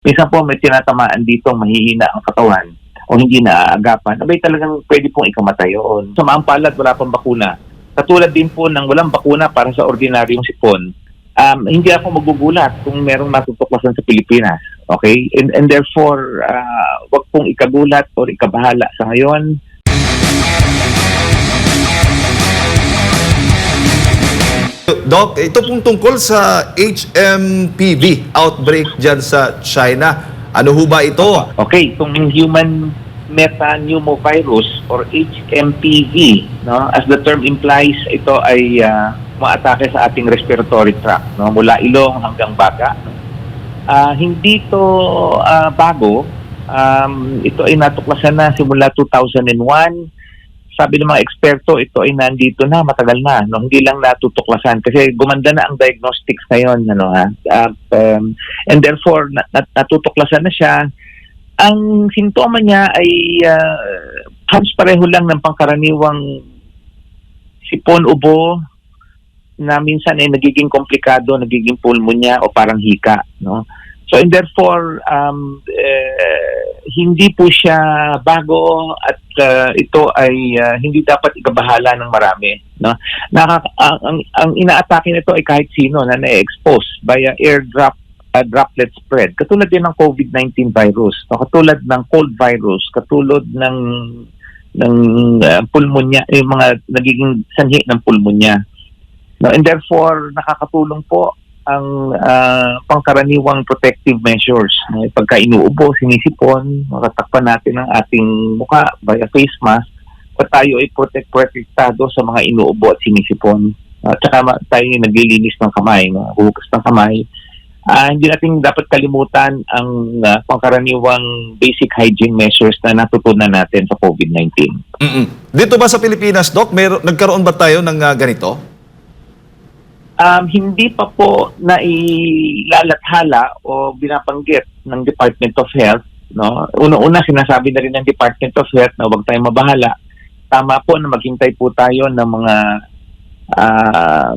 Minsan po may tinatamaan dito, mahihina ang katawan o hindi naaagapan, abay talagang pwede pong ikamatay yun. Sa maang palad, wala pang bakuna. Katulad din po ng walang bakuna para sa ordinaryong sipon, hindi ako magugulat kung merong matutuklasan sa Pilipinas. Okay? And therefore, wag pong ikagulat o ikabahala sa ngayon. Doc, ito pong tungkol sa HMPV outbreak dyan sa China. Ano ho ba ito? Okay, itong human metapneumovirus or HMPV, no, as the term implies, ito ay umaatake sa ating respiratory tract, no, mula ilong hanggang baga. Hindi ito bago. Ito ay natuklasan na simula 2001. Sabi ng mga eksperto, ito ay nandito na, matagal na. No? Hindi lang natutuklasan kasi gumanda na ang diagnostics ngayon. And therefore, natutuklasan na siya. Ang simptoma niya ay halos pareho lang ng pangkaraniwang sipon, ubo, na minsan ay nagiging komplikado, nagiging pulmonya o parang hika. No? So and therefore, hindi po siya bago at ito ay hindi dapat ikabahala ng marami. No? Ang inaatake nito ay kahit sino na na-expose via droplet spread. Katulad din ng COVID-19 virus, no? Katulad ng cold virus, katulad ng pulmonya, yung mga nagiging sanhi ng pulmonya. No? And therefore, nakakatulong po ang pangkaraniwang protective measures. Pagka inuubo, sinisipon, matatakpan natin ang ating mukha via face mask, at tayo ay protektado sa mga inuubo at sinisipon. At saka tayo naglilinis ng kamay, huhugas ng kamay. Hindi natin dapat kalimutan ang pangkaraniwang basic hygiene measures na natutunan natin sa COVID-19. Dito ba sa Pilipinas, Doc, nagkaroon ba tayo ng ganito? Hindi pa po nailalathala o binabanggit ng Department of Health. No? Una-una, sinasabi na rin ng Department of Health na huwag tayong mabahala. Tama po na maghintay po tayo ng mga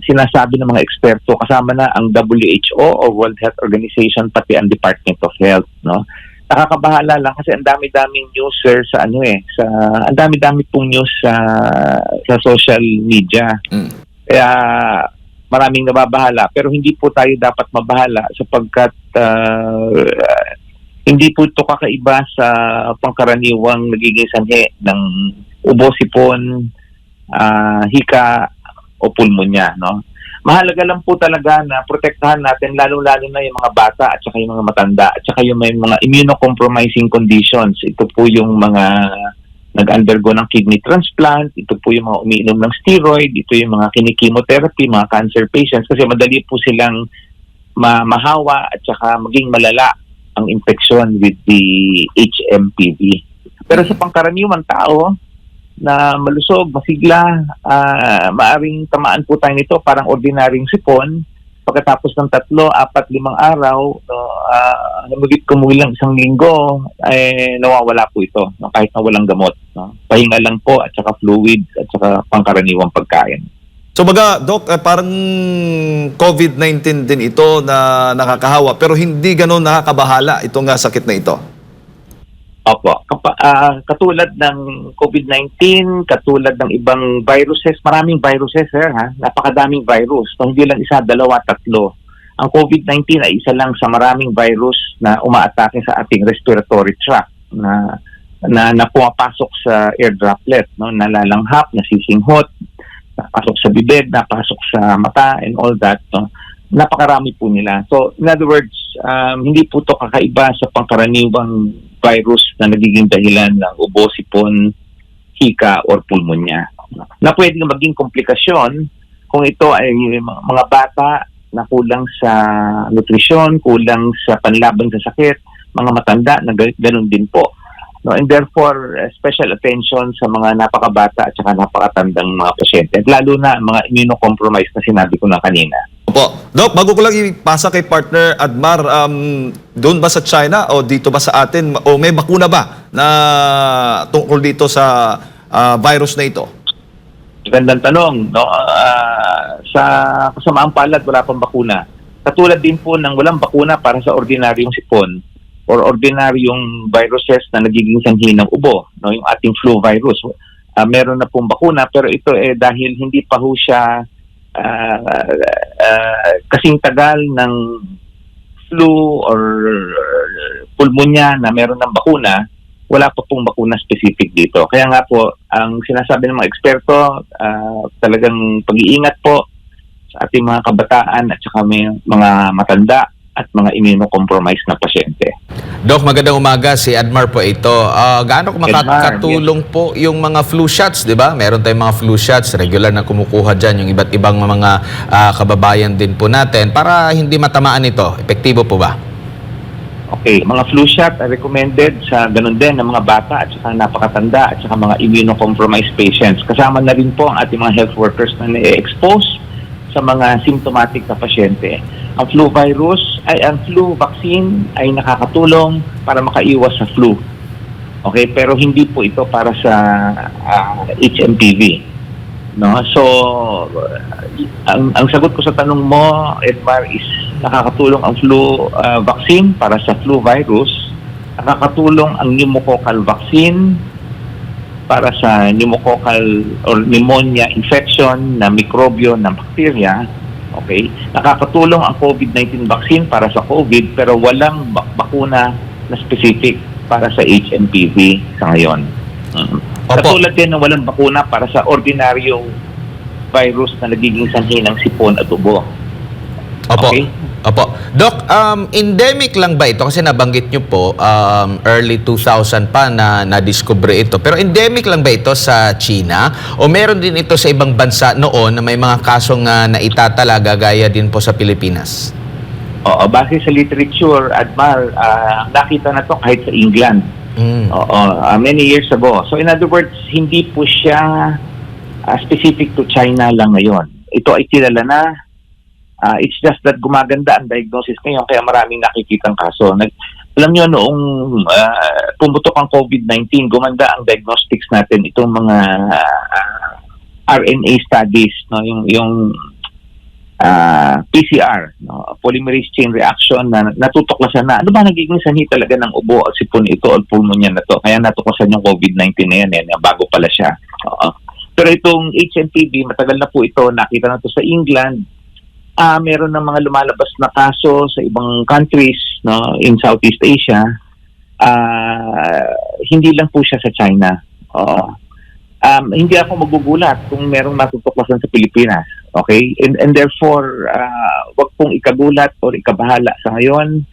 sinasabi ng mga eksperto. Kasama na ang WHO o World Health Organization, pati ang Department of Health. No? Nakakabahala lang kasi ang dami-daming news, sir, ang dami-dami pong news sa social media. Kaya maraming nababahala, pero hindi po tayo dapat mabahala sapagkat hindi po ito kakaiba sa pangkaraniwang nagiging sanhi ng ubo, sipon, hika o pulmonya. No? Mahalaga lang po talaga na protektahan natin lalo-lalo na yung mga bata at saka yung mga matanda at saka yung may mga immunocompromising conditions. Ito po yung mga nag-undergo ng kidney transplant, ito po yung mga umiinom ng steroid, ito yung mga kinikimotherapy, mga cancer patients, kasi madali po silang mahawa at saka maging malala ang infection with the HMPV. Pero sa pangkaraniwang tao na malusog, masigla, maaring tamaan po tayo nito parang ordinaryong sipon. Pagkatapos ng 3, 4, 5 araw, namugit kumulang 1 linggo, nawawala po ito, no? Kahit na walang gamot. No? Pahinga lang po at saka fluids at saka pangkaraniwang pagkain. So baga, Doc, parang COVID-19 din ito na nakakahawa pero hindi ganun nakakabahala itong sakit na ito. Opo. Katulad ng COVID-19, katulad ng ibang viruses, maraming viruses, sir, ha? Napakadaming virus. So, hindi lang 1, 2, 3. Ang COVID-19 ay isa lang sa maraming virus na umaatake sa ating respiratory tract na pumapasok sa air droplet, no? Nalalanghap, nasisinghot, napasok sa bibig, napasok sa mata, and all that. No? Napakarami po nila. So, in other words, hindi po ito kakaiba sa pangkaraniwang virus na nagiging dahilan ng ubo, sipon, hika, or pulmonya. Na pwedeng maging komplikasyon kung ito ay mga bata na kulang sa nutrisyon, kulang sa panlaban sa sakit, mga matanda na ganun din po. No, and therefore, special attention sa mga napakabata at saka napakatandang mga pasyente. At lalo na mga immunocompromised na sinabi ko na kanina. Opo. Doc, bago ko lang ipasa kay partner Admar, doon ba sa China o dito ba sa atin o may bakuna ba na tungkol dito sa virus na ito? Gandang tanong. No? Sa kasamaang palad, wala pang bakuna. Katulad din po ng walang bakuna para sa ordinaryong sipon. or ordinaryong viruses na nagiging sanhi ng ubo, no, yung ating flu virus. Meron na pong bakuna, pero ito dahil hindi pa ho siya kasing tagal ng flu or pulmonya na meron ng bakuna, wala pa pong bakuna specific dito. Kaya nga po, ang sinasabi ng mga eksperto, talagang pag-iingat po sa ating mga kabataan at saka may mga matanda at mga immunocompromised na pasyente. Doc, magandang umaga. Si Admar po ito. Gaano makakatulong po yung mga flu shots, di ba? Meron tayong mga flu shots, regular na kumukuha dyan, yung iba't ibang mga kababayan din po natin para hindi matamaan ito. Epektibo po ba? Okay, mga flu shot are recommended sa ganun din ng mga bata at saka napakatanda at saka mga immunocompromised patients. Kasama na rin po ang ating mga health workers na na-expose sa mga symptomatic na pasyente. Ang flu vaccine ay nakakatulong para makaiwas sa flu. Okay, pero hindi po ito para sa HMPV. No? So, ang sagot ko sa tanong mo, Edmar, is nakakatulong ang flu vaccine para sa flu virus, nakakatulong ang pneumococcal vaccine para sa pneumococcal or pneumonia infection na mikrobyo ng bacteria. Okay? Nakakatulong ang COVID-19 vaccine para sa COVID, pero walang bakuna na specific para sa HMPV sa ngayon. Katulad din ng walang bakuna para sa ordinaryong virus na nagiging sanhi ng sipon at ubo. Opo. Okay? Opo. Doc, endemic lang ba ito? Kasi nabanggit nyo po, early 2000 pa na na-discover ito. Pero endemic lang ba ito sa China? O meron din ito sa ibang bansa noon na may mga kasong naitatala gaya din po sa Pilipinas? Oo, base sa literature, Admar, nakita na to kahit sa England. Many years ago. So in other words, hindi po siya specific to China lang ngayon. Ito ay kilala na. It's just that gumaganda ang diagnosis ngayon kaya maraming nakikitang kaso. Alam nyo, noong pumutok ang COVID-19, gumanda ang diagnostics natin, itong mga RNA studies, no? yung PCR, no? Polymerase chain reaction na natutuklasan na. Ano ba nagiging sanhi talaga ng ubo at sipon ito o pulmonya na to? Kaya natuklasan yung COVID-19 na yan, bago pala siya. Pero itong HMPV, matagal na po ito, nakita na to sa England. Meron ng mga lumalabas na kaso sa ibang countries, no, in Southeast Asia. Hindi lang po siya sa China. Hindi ako magugulat kung merong matutuklasan sa Pilipinas. Okay? And therefore, wag pong ikagulat o ikabahala sa ngayon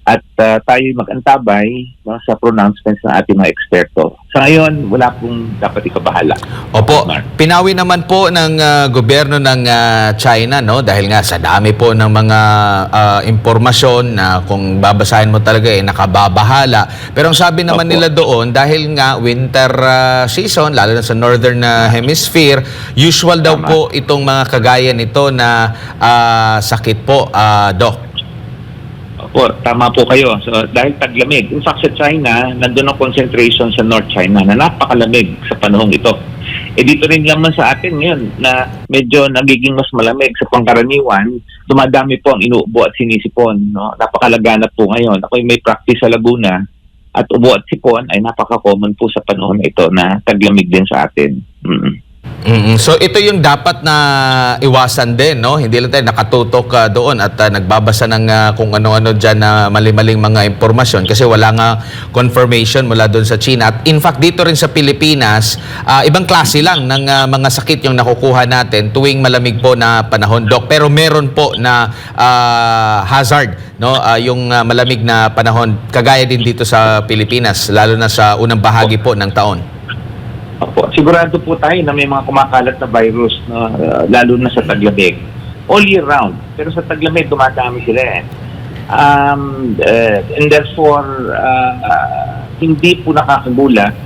at tayo mag-antabay, no, sa pronouncements ng ating mga eksperto. Sa ngayon, wala pong dapat ikabahala. Opo, pinawi naman po ng gobyerno ng China, no, dahil nga sa dami po ng mga impormasyon na kung babasahin mo talaga nakababahala. Pero ang sabi naman nila doon, dahil nga winter season, lalo na sa northern hemisphere, usual daw po itong mga kagaya nito na sakit po, Doc. Opo, tama po kayo. So, dahil taglamig. In fact, sa China, nandun ang concentration sa North China na napakalamig sa panahong ito. Dito rin naman sa atin ngayon na medyo nagiging mas malamig sa pangkaraniwan, dumadami po ang inuubo at sinisipon. No? Napakalaganap po ngayon. Ako'y may practice sa Laguna at ubo at sipon ay napaka-common po sa panahon na ito na taglamig din sa atin. So ito yung dapat na iwasan din, no? Hindi lang tayo nakatutok doon at nagbabasa ng kung ano-ano dyan na mali-maling mga impormasyon kasi wala nga confirmation mula doon sa China. At in fact, dito rin sa Pilipinas, ibang klase lang ng mga sakit yung nakukuha natin tuwing malamig po na panahon, Doc. Pero meron po na hazard, no? Yung malamig na panahon, kagaya din dito sa Pilipinas, lalo na sa unang bahagi po ng taon. Opo, sigurado po tayo na may mga kumakalat na virus, no, lalo na sa taglamig. All year round. Pero sa taglamig, dumadami sila and therefore, hindi po nakakagulat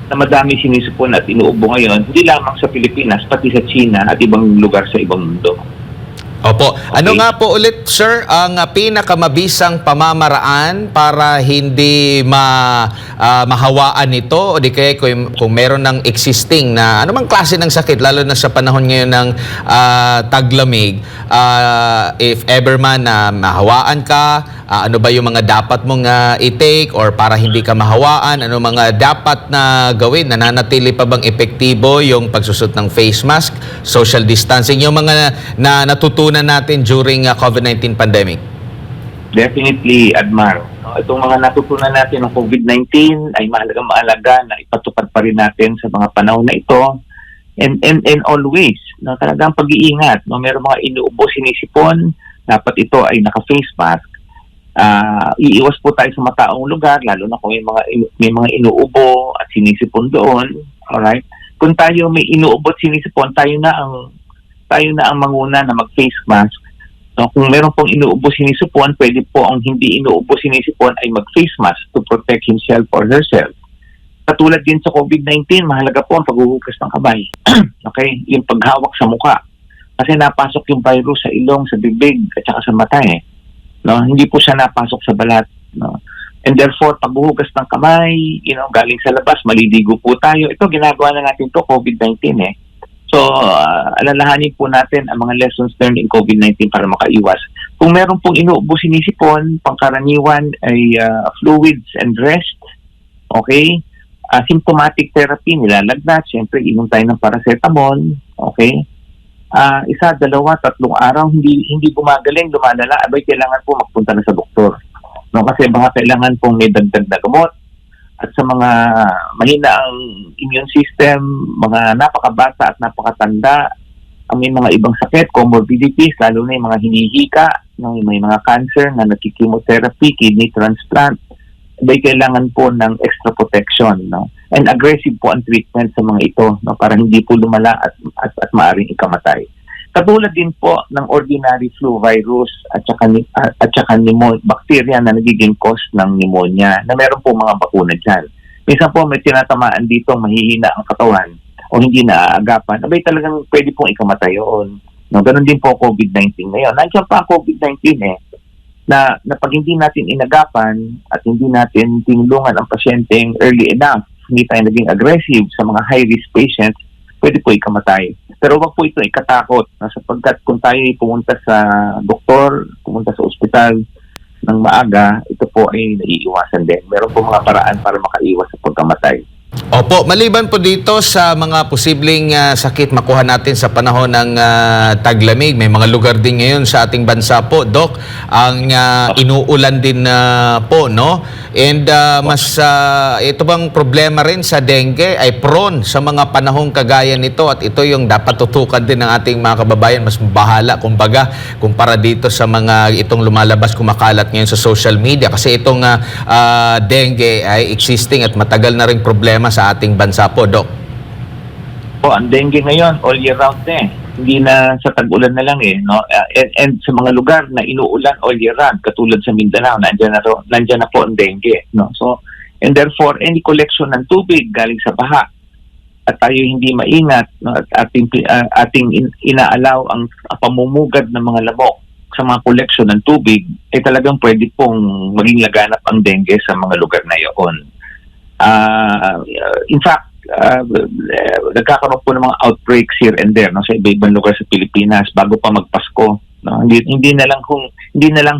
na madami sinisipon at inuubo ngayon, hindi lamang sa Pilipinas, pati sa China at ibang lugar sa ibang mundo. Opo. Okay. Ano nga po ulit, sir, ang pinakamabisang pamamaraan para hindi mahawaan ito o di kaya kung meron ng existing na anumang klase ng sakit, lalo na sa panahon ngayon ng taglamig, if ever man na mahawaan ka ano ba yung mga dapat mong i-take or para hindi ka mahawaan? Ano mga dapat na gawin? Nananatili pa bang epektibo yung pagsusot ng face mask, social distancing, yung mga na natutunan natin during COVID-19 pandemic? Definitely, Admar. No, itong mga natutunan natin ng COVID-19 ay mahalaga na ipatupad pa rin natin sa mga panahon na ito. And always, no, talagang pag-iingat. No, meron mga inuubo, sinisipon, dapat ito ay naka-face mask. Iiwas po tayo sa mataong lugar, lalo na kung may mga inuubo at sinisipon doon. Alright? Kung tayo may inuubo at sinisipon, tayo na ang manguna na mag-face mask. No, kung meron pong inuubo sinisipon, pwede po ang hindi inuubo sinisipon ay mag-face mask to protect himself or herself. Katulad din sa COVID-19, mahalaga po ang paghuhugas ng kamay. Okay? Yung paghawak sa mukha. Kasi napasok yung virus sa ilong, sa bibig, at saka sa mata eh. No? Hindi po siya napasok sa balat. No? And therefore, paghuhugas ng kamay, galing sa labas, maliligo po tayo. Ito, ginagawa na natin to COVID-19 eh. So, alalahanin po natin ang mga lessons learned in COVID-19 para makaiwas. Kung meron pong inuubo sinisipon, pangkaraniwan ay fluids and rest. Okay? Symptomatic therapy, nilalagnat. Siyempre, inom tayo ng paracetamol. Okay? 1, 2, 3 araw, hindi gumagaling, lumalala. Abay, kailangan po magpunta na sa doktor. No? Kasi baka kailangan pong may dagdag na gamot. At sa mga mahina ang immune system, mga napakabata at napakatanda, ang may mga ibang sakit, comorbidities, lalo na yung mga hinihika, may mga cancer na nagki-chemotherapy, kidney transplant, ay kailangan po ng extra protection. No? And aggressive po ang treatment sa mga ito, no? Para hindi po lumala at maaring ikamatay. Katulad din po ng ordinary flu virus at saka bacteria na nagiging cause ng pneumonia na meron po mga bakuna dyan. Minsan po may tinatamaan dito, mahihina ang katawan o hindi naaagapan. Abay talagang pwede pong ikamatay yun. No, ganun din po COVID-19 ngayon. Nandiyan pa ang COVID-19 na pag hindi natin inagapan at hindi natin tinulungan ang pasyenteng early enough, hindi tayo naging aggressive sa mga high-risk patients, pwede po ikamatay. Pero wag po ito ikatakot sapagkat kung tayo pumunta sa doktor, pumunta sa ospital ng maaga, ito po ay naiiwasan din. Meron po mga paraan para makaiwas sa pagkamatay. Opo, maliban po dito sa mga posibleng sakit makuha natin sa panahon ng taglamig, may mga lugar din ngayon sa ating bansa po, Doc, ang inuulan din po, no? And ito bang problema rin sa dengue ay prone sa mga panahong kagaya nito at ito yung dapat tutukan din ng ating mga kababayan, mas bahala kumbaga kumpara dito sa mga itong lumalabas kumakalat ngayon sa social media kasi itong dengue ay existing at matagal na ring problema sa ating bansa po, Doc. Ang dengue ngayon all year round na hindi na sa tag-ulan na lang no? And sa mga lugar na inuulan all year round, katulad sa Mindanao, nandiyan na po ang dengue, no? So, and therefore, any collection ng tubig galing sa baha at tayo hindi maingat, no? At ating inaalaw ang pamumugad ng mga lamok sa mga collection ng tubig, ay talagang pwede pong maging laganap ang dengue sa mga lugar na iyon. In fact, nagkakaroon po ng mga outbreaks here and there, no, sa iba-ibang lugar sa Pilipinas bago pa magpasko, no. Hindi na lang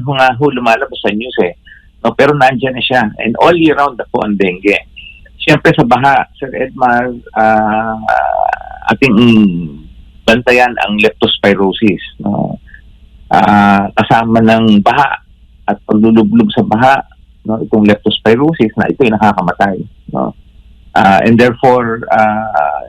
lumalabas sa news no, pero nandiyan na siya and all year round po ang dengue. Siyempre sa baha, Sir Edmar, ating bantayan ang leptospirosis, no. Kasama ng baha at paglulublob sa baha, no, itong leptospirosis na ito ay nakakamatay, no. And therefore,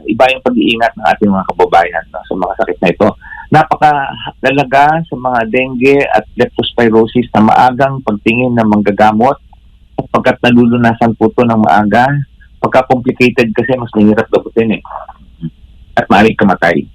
iba yung pag-iingat ng ating mga kababayan, no, sa mga sakit na ito. Napakalaga sa mga dengue at leptospirosis na maagang pagtingin ng manggagamot sapagkat nalulunasan po ito ng maaga. Pagka-complicated kasi mas mahirap gamutin at maaaring kamatay.